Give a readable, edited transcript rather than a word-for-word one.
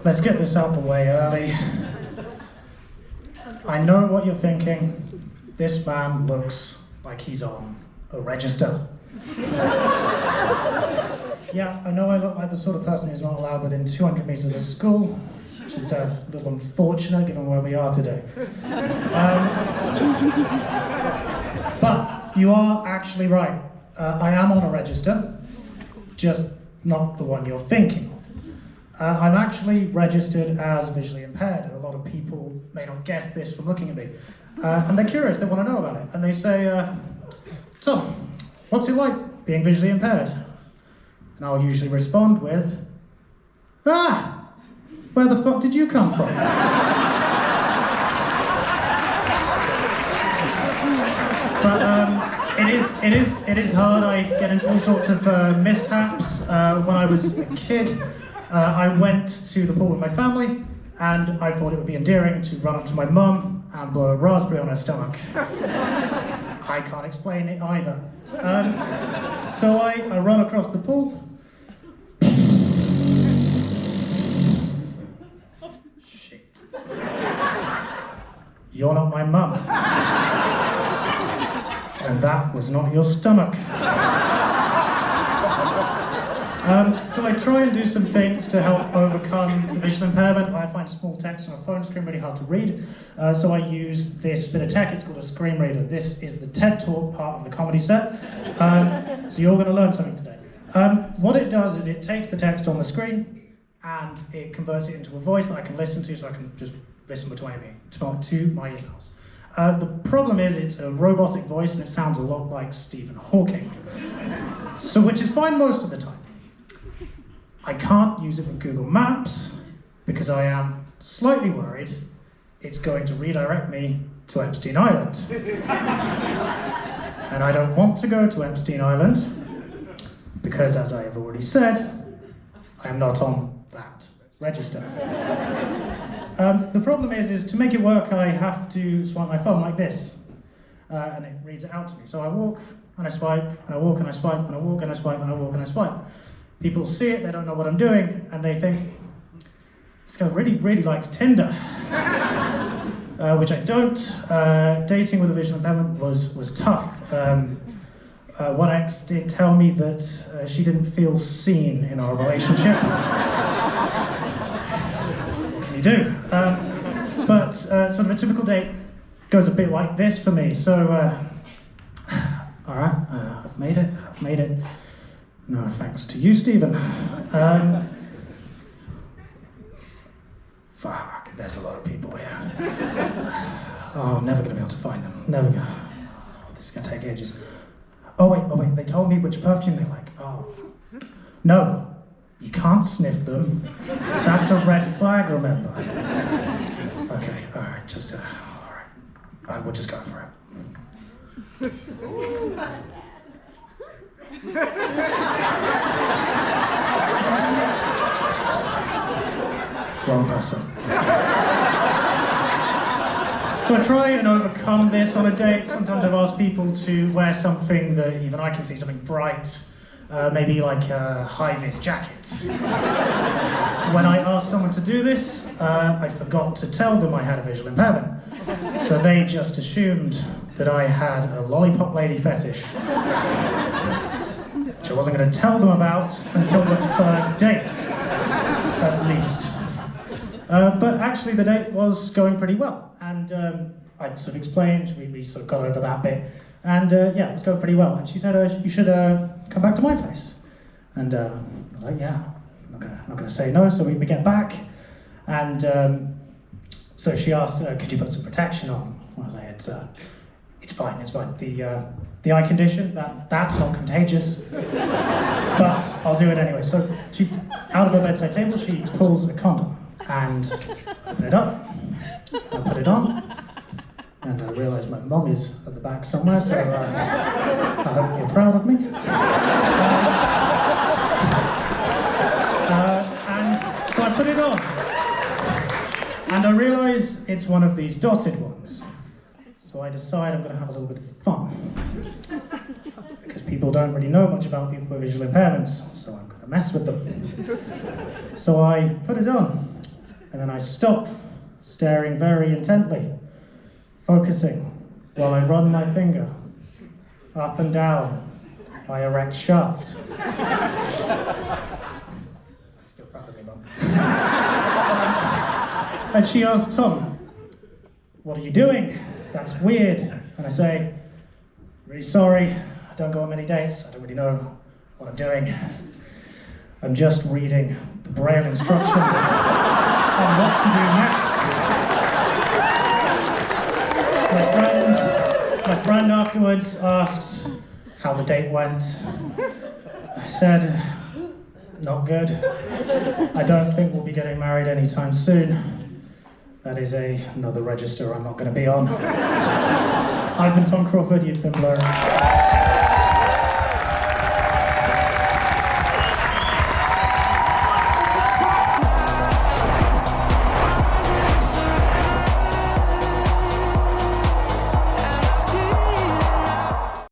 Let's get this out the way early. I know what you're thinking. This man looks like he's on a register. Yeah, I know I look like the sort of person who's not allowed within 200 meters of the school, which is a little unfortunate given where we are today. But you are actually right. I am on a register, just not the one you're thinking of. I'm actually registered as visually impaired. A lot of people may not guess this from looking at me. And they're curious, they want to know about it. And they say, Tom, what's it like being visually impaired? And I'll usually respond with, where the fuck did you come from? But it is hard. I get into all sorts of mishaps. When I was a kid, I went to the pool with my family, and I thought it would be endearing to run up to my mum and blow a raspberry on her stomach. I can't explain it either. So I run across the pool. Shit. You're not my mum. And that was not your stomach. So I try and do some things to help overcome the visual impairment. I find small text on a phone screen really hard to read, so I use this bit of tech. It's called a screen reader. This is the TED Talk part of the comedy set, so you're going to learn something today. What it does is it takes the text on the screen and it converts it into a voice that I can listen to, so I can just listen to my emails. The problem is it's a robotic voice and it sounds a lot like Stephen Hawking, so which is fine most of the time. I can't use it with Google Maps because I am slightly worried it's going to redirect me to Epstein Island. And I don't want to go to Epstein Island because, as I have already said, I am not on that register. The problem is to make it work, I have to swipe my phone like this, and it reads it out to me. So I walk and I swipe, and I walk and I swipe, and I walk and I swipe, and I walk and I swipe. People see it, they don't know what I'm doing, and they think, this guy really, really likes Tinder. Which I don't. Dating with a visual impairment was tough. One ex did tell me that she didn't feel seen in our relationship. What can you do? But sort of a typical date goes a bit like this for me. So, all right, I've made it. No thanks to you, Stephen. Fuck, there's a lot of people here. Oh, I'm never gonna be able to find them. Never gonna. Oh, this is gonna take ages. Oh wait, they told me which perfume they like. Oh. No, you can't sniff them. That's a red flag, remember. Okay, alright, just, alright. We'll just go for it. Wrong person. So I try and overcome this on a date. Sometimes I've asked people to wear something that even I can see, something bright, maybe like a high-vis jacket. When I asked someone to do this, I forgot to tell them I had a visual impairment. So they just assumed that I had a lollipop lady fetish, which I wasn't going to tell them about until the third date, at least. But actually the date was going pretty well, and I sort of explained, we sort of got over that bit, and yeah, it was going pretty well. And she said, you should come back to my place. And I was like, yeah, I'm not gonna say no. So we get back, and so she asked, could you put some protection on? I was like, it's fine. The eye condition, that's not contagious, but I'll do it anyway. So she, out of her bedside table, she pulls a condom and open it up, I put it on, and I realise my mum is at the back somewhere, so I hope you're proud of me. And so I put it on, and I realise it's one of these dotted ones. So I decide I'm going to have a little bit of fun, because people don't really know much about people with visual impairments, so I'm going to mess with them. So I put it on, And then I stop, staring very intently, focusing, while I run my finger up and down my erect shaft. Still proud of me, Mum. And she asked Tom, "What are you doing? That's weird." And I say, "Really sorry, I don't go on many dates, I don't really know what I'm doing. I'm just reading the Braille instructions on what to do next." My friend afterwards asked how the date went. I said, "Not good. I don't think we'll be getting married anytime soon. That is another register I'm not going to be on." I've been Tom Crawford, you've been Blur.